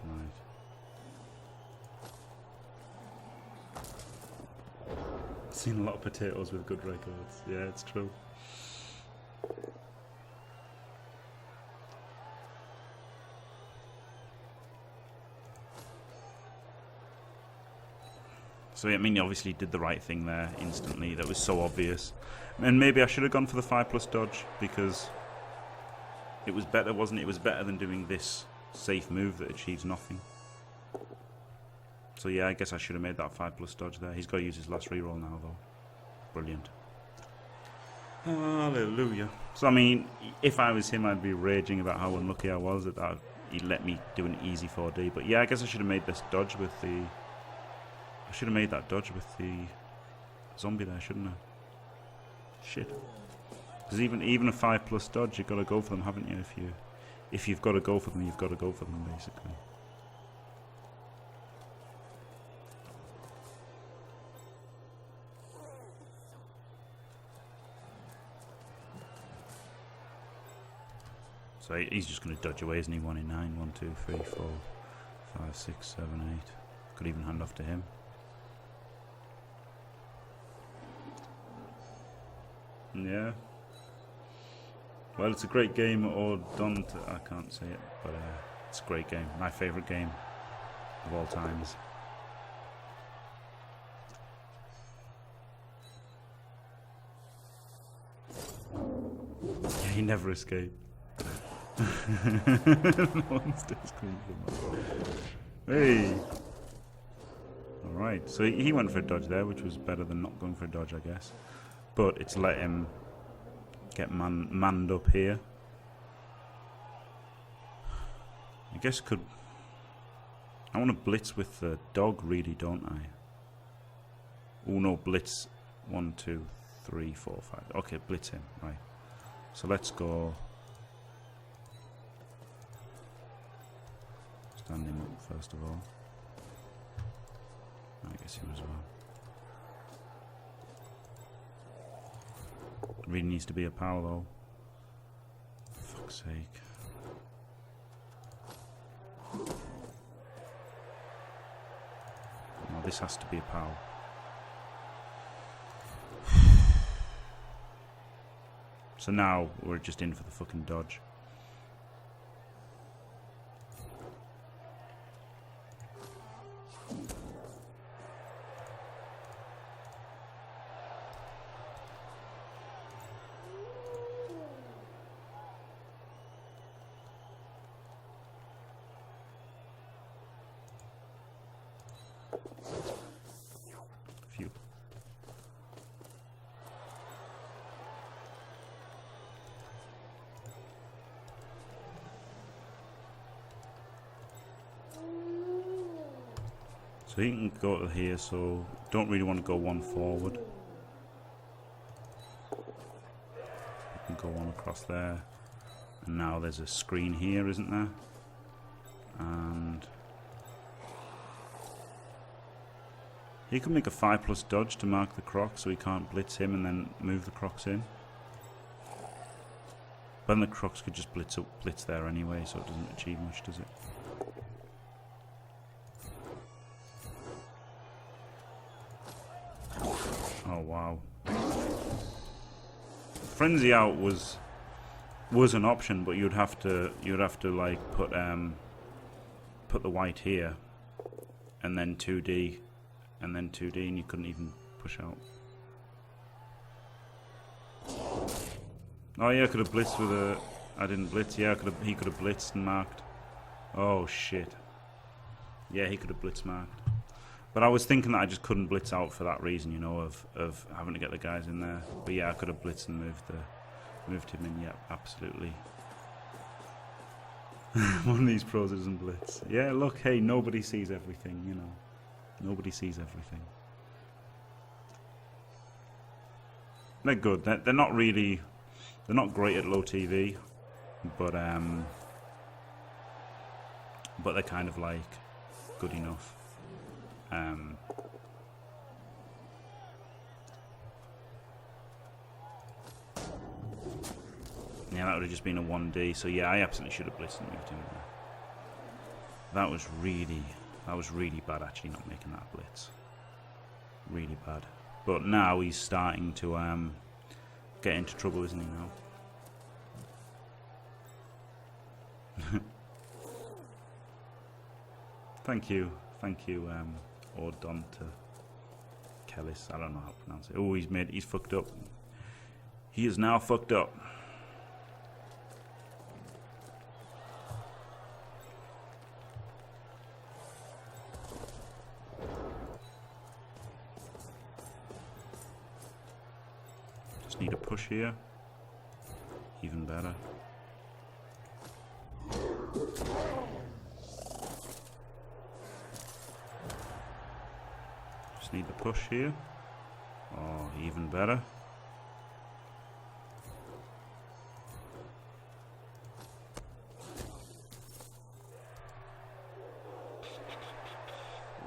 Right. I've seen a lot of potatoes with good records. Yeah, it's true. So I mean, he obviously did the right thing there instantly. That was so obvious. And maybe I should have gone for the 5+ dodge because it was better, wasn't it? It was better than doing this safe move that achieves nothing. So yeah, I guess I should have made that 5+ dodge there. He's got to use his last reroll now, though. Brilliant. Hallelujah. So I mean, if I was him, I'd be raging about how unlucky I was that he let me do an easy 4D. But yeah, I guess I should have made this dodge with the... I should have made that dodge with the zombie there, shouldn't I? Shit. Because even a 5+ dodge, you've got to go for them, haven't you? If you've got to go for them, you've got to go for them, basically. So he's just going to dodge away, isn't he? 1 in 9, 1, 2, 3, 4, 5, 6, 7, 8. Could even hand off to him. Yeah. Well, it's a great game, or I can't say it, but it's a great game. My favourite game of all times. Yeah, He never escaped. Monster scream. Hey! Alright, so he went for a dodge there, which was better than not going for a dodge, I guess. But it's let him get manned up here. I guess could... I want to blitz with the dog, really, don't I? Oh no, blitz 1, 2, 3, 4, 5. Okay, blitz him, right. So let's go... Stand him up first of all. I guess you as well. Really needs to be a pal though. For fuck's sake. No, this has to be a pal. So now we're just in for the fucking dodge. Phew. So he can go to here, so don't really want to go one forward. You can go one across there. And now there's a screen here, isn't there? And he could make a 5+ dodge to mark the croc so he can't blitz him and then move the crocs in. But then the crocs could just blitz there anyway, so it doesn't achieve much, does it? Oh wow. Frenzy out was an option, but you'd have to like put the white here and then 2D and then 2D, and you couldn't even push out. Oh yeah, I could have blitzed with a... I didn't blitz. Yeah, he could have blitzed and marked. Oh shit. Yeah, he could have blitz marked. But I was thinking that I just couldn't blitz out for that reason, you know, of having to get the guys in there. But yeah, I could have blitzed and moved him in. Yeah, absolutely. One of these pros doesn't blitz. Yeah, look, hey, nobody sees everything, you know. Nobody sees everything. They're good. They're not really... They're not great at low TV, but they're kind of like good enough. Yeah, that would have just been a 1D. So yeah, I absolutely should have blitzed and moved him there. That was really bad actually, not making that blitz. Really bad. But now he's starting to get into trouble, isn't he now? Thank you, Ordonta Kellis. I don't know how to pronounce it. Oh, he's fucked up. He is now fucked up. Just need a push here. Even better. Just need the push here. Oh, even better.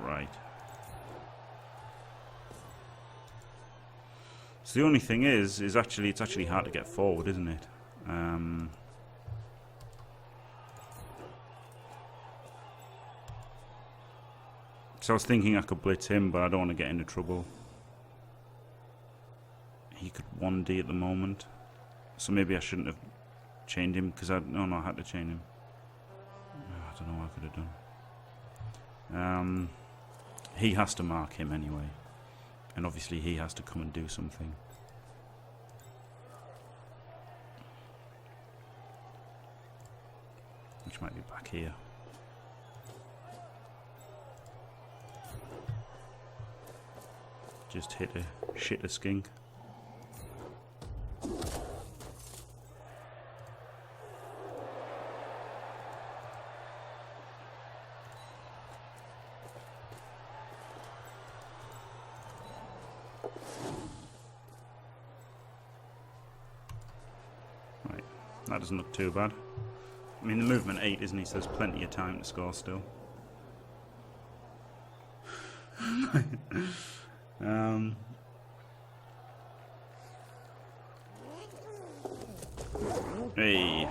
Right. So the only thing is it's actually hard to get forward, isn't it? So I was thinking I could blitz him, but I don't want to get into trouble. He could 1D at the moment, so maybe I shouldn't have chained him because I had to chain him. I don't know what I could have done. He has to mark him anyway, and obviously he has to come and do something. which might be back here. Just hit a skink. Right, that doesn't look too bad. I mean, the movement 8, isn't he? So there's plenty of time to score still. Hey,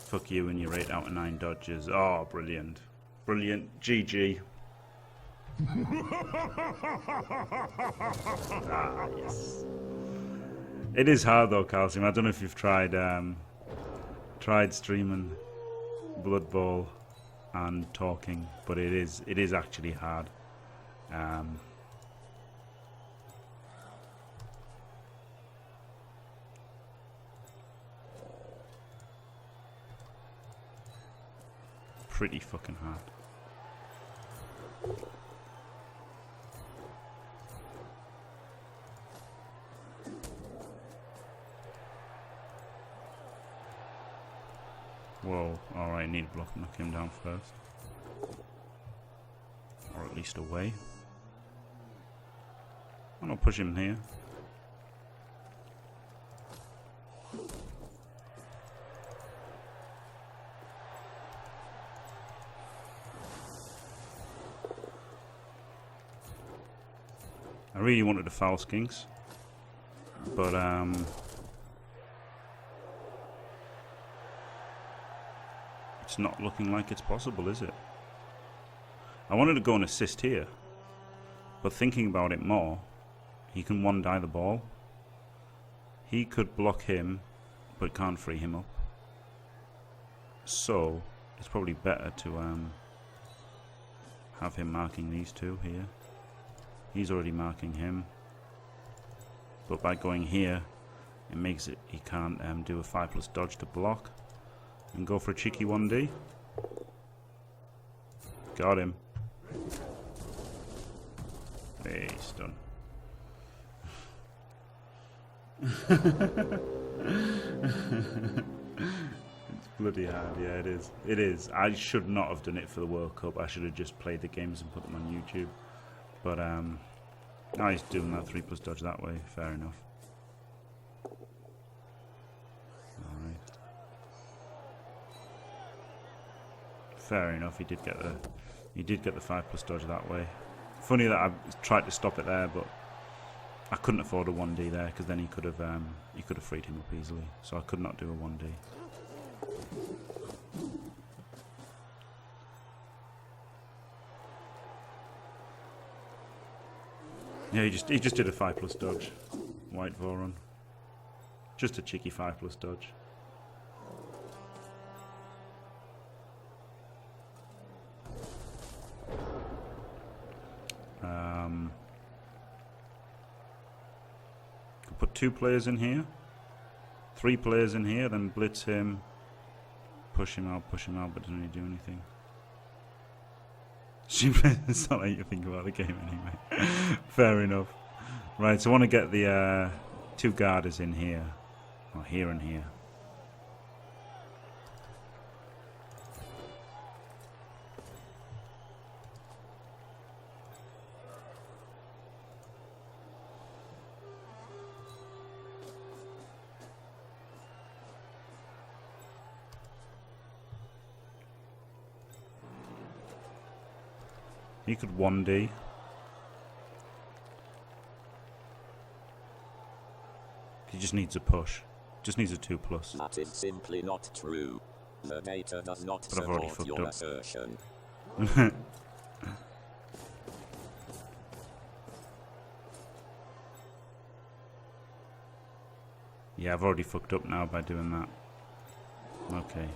fuck you and your 8 out of 9 dodges. Oh, brilliant, brilliant. GG. Ah, yes. It is hard though, Calcium. I don't know if you've tried streaming Bloodbowl and talking, but it is actually hard. Pretty fucking hard. Whoa, alright, need a block and knock him down first. Or at least away. I'm gonna push him here. I really wanted to foul skinks, but it's not looking like it's possible, is it? I wanted to go and assist here, but thinking about it more, he can one die the ball. He could block him, but can't free him up. So it's probably better to have him marking these two here. He's already marking him, but by going here, it makes it he can't do a 5+ dodge to block and go for a cheeky 1D. Got him. Hey, he's done. It's bloody hard, yeah, it is. It is. I should not have done it for the World Cup. I should have just played the games and put them on YouTube. But now he's doing that 3+ dodge that way. Fair enough. Alright. Fair enough. He did get the 5+ dodge that way. Funny that I tried to stop it there, but I couldn't afford a 1D there because then he could have freed him up easily. So I could not do a 1D. Yeah, he just did a 5+ dodge. White Voron. Just a cheeky 5+ dodge. Could put 2 players in here. 3 players in here, then blitz him. Push him out, but doesn't really do anything. It's not like you think about the game anyway. Fair enough. Right, so I want to get the 2 guarders in here. Or here and here. He could 1D. He just needs a push. Just needs a 2+. That is simply not true. The data does not But I've already support fucked your up. assertion. Yeah, I've already fucked up now by doing that. Okay.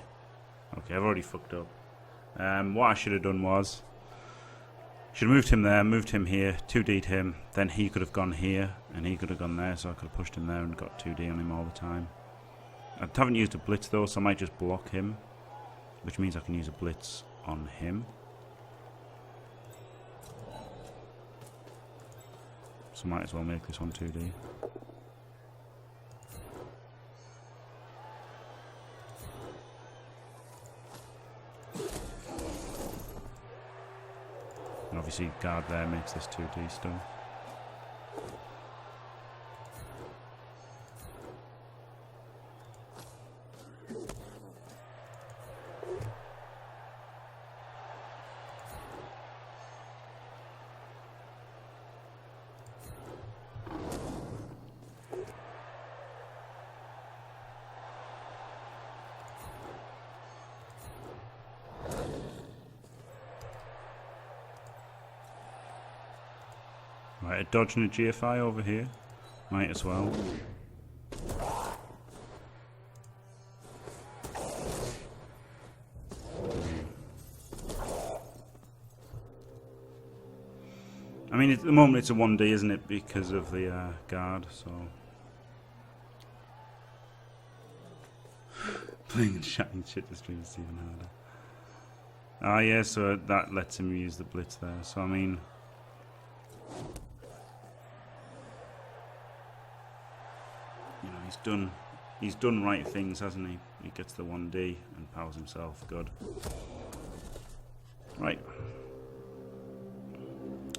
Okay, I've already fucked up. What I should have done was... should have moved him there, moved him here, 2D'd him, then he could have gone here, and he could have gone there, so I could have pushed him there and got 2D on him all the time. I haven't used a blitz though, so I might just block him. which means I can use a blitz on him. So might as well make this one 2D. And obviously guard there makes this 2D still. Right, a dodge and a GFI over here. Might as well. I mean, at the moment it's a 1D, isn't it? Because of the guard, so... Playing and shouting shit to stream is even harder. Ah, yeah, so that lets him use the blitz there. So, I mean... You know, he's done right things, hasn't he? He gets the 1D and powers himself. Good. Right.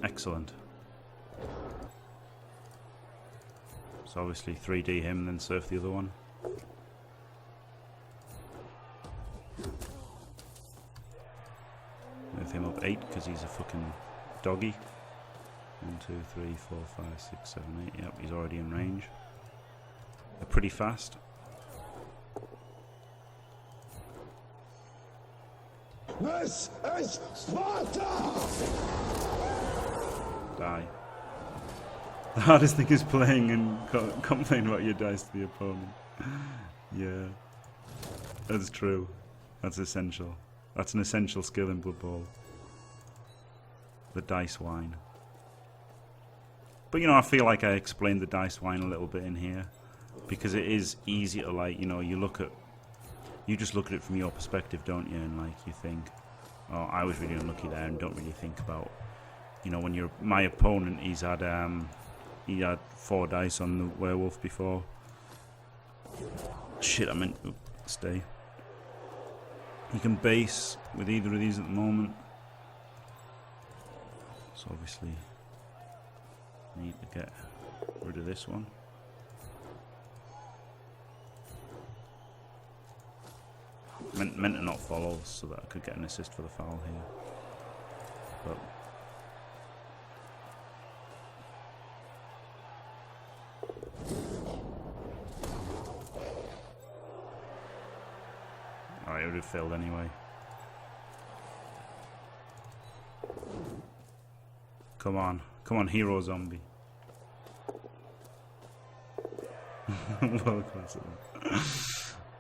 Excellent. So obviously 3D him, then surf the other one. Move him up 8 because he's a fucking doggy. 1, 2, 3, 4, 5, 6, 7, 8. Yep, he's already in range. They're pretty fast. This is Sparta! Die. The hardest thing is playing and complain about your dice to the opponent. Yeah. That's true. That's essential. That's an essential skill in Blood Bowl. The dice wine. But you know, I feel like I explained the dice wine a little bit in here. Because it is easy to, like, you know, you just look at it from your perspective, don't you? And like you think, oh, I was really unlucky there, and don't really think about, you know, when you're my opponent, he had 4 dice on the werewolf before. Shit, I meant stay. You can base with either of these at the moment. So obviously need to get rid of this one. Meant to not follow so that I could get an assist for the foul here. But alright, it would have failed anyway. Come on, hero zombie. Well,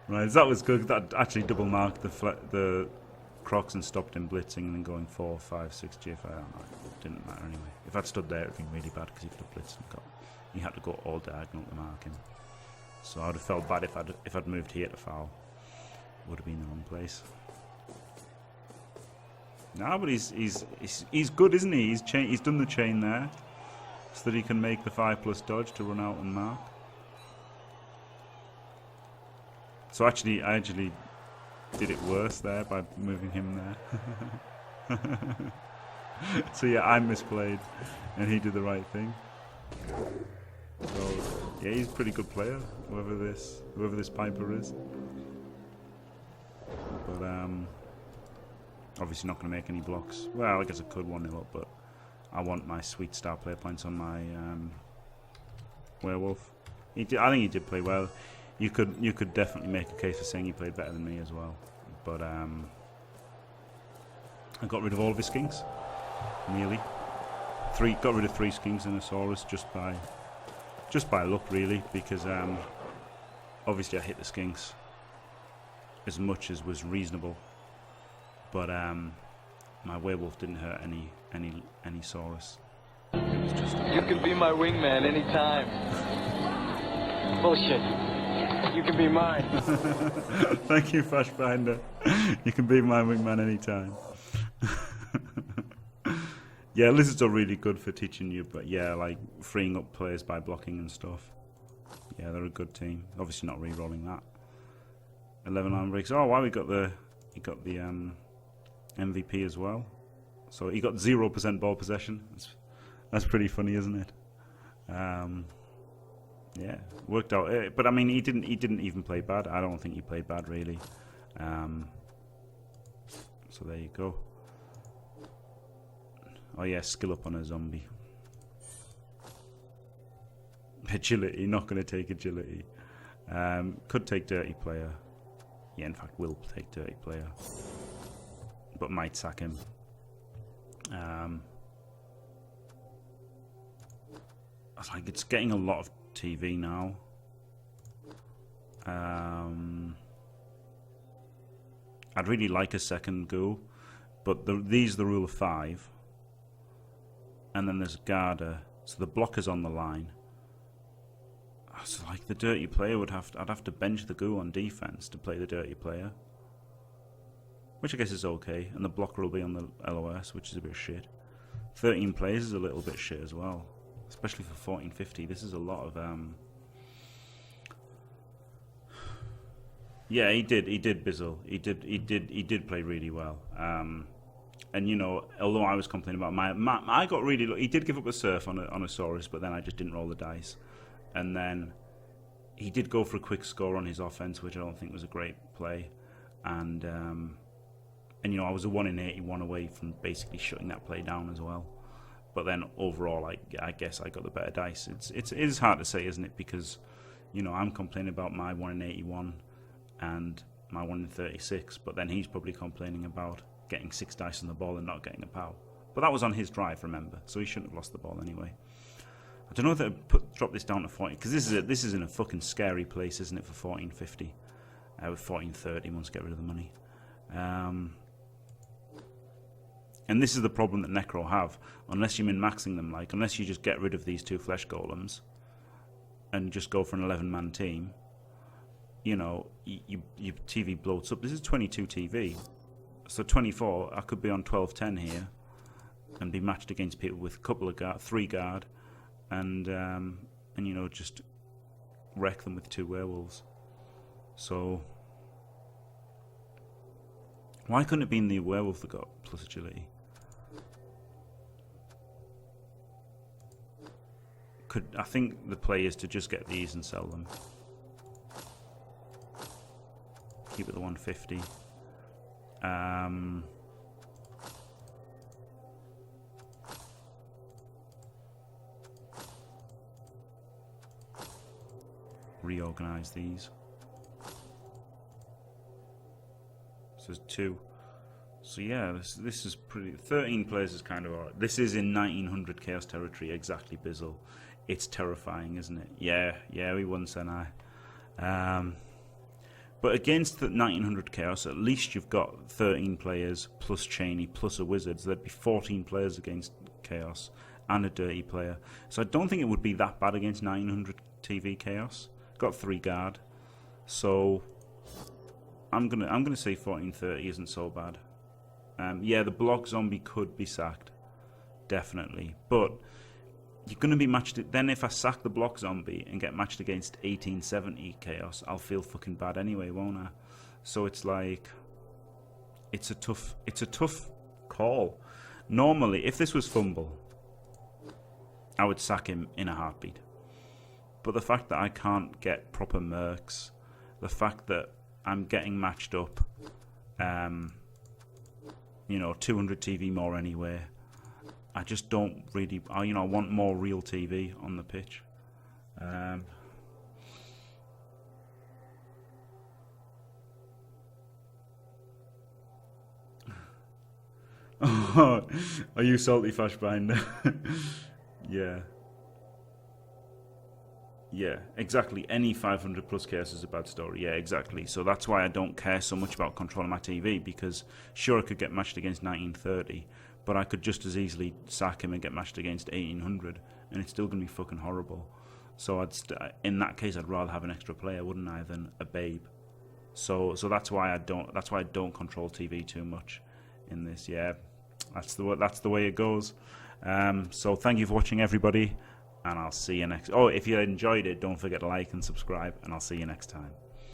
right, that was good. That actually double marked the Crocs and stopped him blitzing and then going 4, 5, 6 GFI. It didn't matter anyway. If I'd stood there, it would have been really bad because he could have blitzed and he had to go all diagonal to mark him. So I would have felt bad if I'd moved here to foul. Would have been in the wrong place. Nah, but he's good, isn't he? He's done the chain there, so that he can make the 5+ dodge to run out and mark. So I actually did it worse there by moving him there. So yeah, I misplayed, and he did the right thing. So yeah, he's a pretty good player, whoever this Piper is. But obviously not going to make any blocks. Well, I guess I could 1-0 up, but I want my sweet star player points on my werewolf. I think he did play well. You could definitely make a case for saying he played better than me as well. But I got rid of all of his skinks. Nearly. Got rid of 3 skinks and a Saurus just by luck, really, because obviously I hit the skinks as much as was reasonable. But my werewolf didn't hurt any Saurus. It was just You can be my wingman anytime. Bullshit. You can be mine. Thank you, Flashbinder. You can be my wingman anytime. Yeah, lizards are really good for teaching you, but yeah, like freeing up players by blocking and stuff. Yeah, they're a good team. Obviously not re-rolling that. 11 line breaks. Oh, wow, he got the MVP as well. So he got 0% ball possession. That's pretty funny, isn't it? Yeah, worked out. But I mean, he didn't even play bad. I don't think he played bad really. So there you go. Oh yeah, skill up on a zombie. Agility, not going to take agility. Could take dirty player. Yeah, in fact, will take dirty player. But might sack him. It's like it's getting a lot of TV now. I'd really like a second go, but these are the rule of 5. And then there's Garda, so the blocker's on the line. So like the dirty player I'd have to bench the goo on defense to play the dirty player, which I guess is okay. And the blocker will be on the LOS, which is a bit shit. 13 players is a little bit shit as well, especially for 1450. This is a lot of Yeah, he did, Bizzle. He did play really well. And you know, although I was complaining about I got really. He did give up a surf on a Saurus, but then I just didn't roll the dice. And then he did go for a quick score on his offense, which I don't think was a great play. And you know, I was a 1 in 81 away from basically shutting that play down as well. But then overall, I guess I got the better dice. It is hard to say, isn't it? Because you know, I'm complaining about my 1 in 81 and my 1 in 36, but then he's probably complaining about getting 6 dice on the ball and not getting a POW. But that was on his drive, remember, so he shouldn't have lost the ball anyway. I don't know if I'd drop this down to 40, because this is in a fucking scary place, isn't it, for 1450? With 1430, once get rid of the money. And this is the problem that Necro have. Unless you min-maxing them, unless you just get rid of these 2 flesh golems and just go for an 11-man team, you know, your TV bloats up. This is 22 TV. So 24, I could be on 12-10 here and be matched against people with a couple of 3 guard and you know, just wreck them with 2 werewolves. So why couldn't it be in the werewolf that got plus agility? I think the play is to just get these and sell them. Keep it the 150. Reorganize these. So there's 2. So yeah, this is pretty. 13 players is kind of alright. This is in 1900 chaos territory, exactly, Bizzle. It's terrifying, isn't it? Yeah, we won Senai. But against the 1900 chaos, at least you've got 13 players plus Cheney plus a wizard. So there'd be 14 players against chaos and a dirty player. So I don't think it would be that bad against 900 TV chaos. Got 3 guard, so I'm gonna say 1430 isn't so bad. Yeah, the block zombie could be sacked, definitely, but you're going to be matched. Then if I sack the block zombie and get matched against 1870 chaos, I'll feel fucking bad anyway, won't I? So it's like, it's a tough call. Normally, if this was Fumble, I would sack him in a heartbeat. But the fact that I can't get proper mercs, the fact that I'm getting matched up, you know, 200 TV more anyway, I just don't really, you know, I want more real TV on the pitch. Are you salty, Flashbinder? Yeah, exactly. Any 500 plus chaos is a bad story. Yeah, exactly. So that's why I don't care so much about controlling my TV, because sure, I could get matched against 1930, but I could just as easily sack him and get matched against 1800, and it's still going to be fucking horrible. So in that case, I'd rather have an extra player, wouldn't I, than a babe. So that's why I don't control TV too much in this. Yeah, that's the way it goes. So thank you for watching, everybody, and I'll see you next. Oh, if you enjoyed it, don't forget to like and subscribe, and I'll see you next time.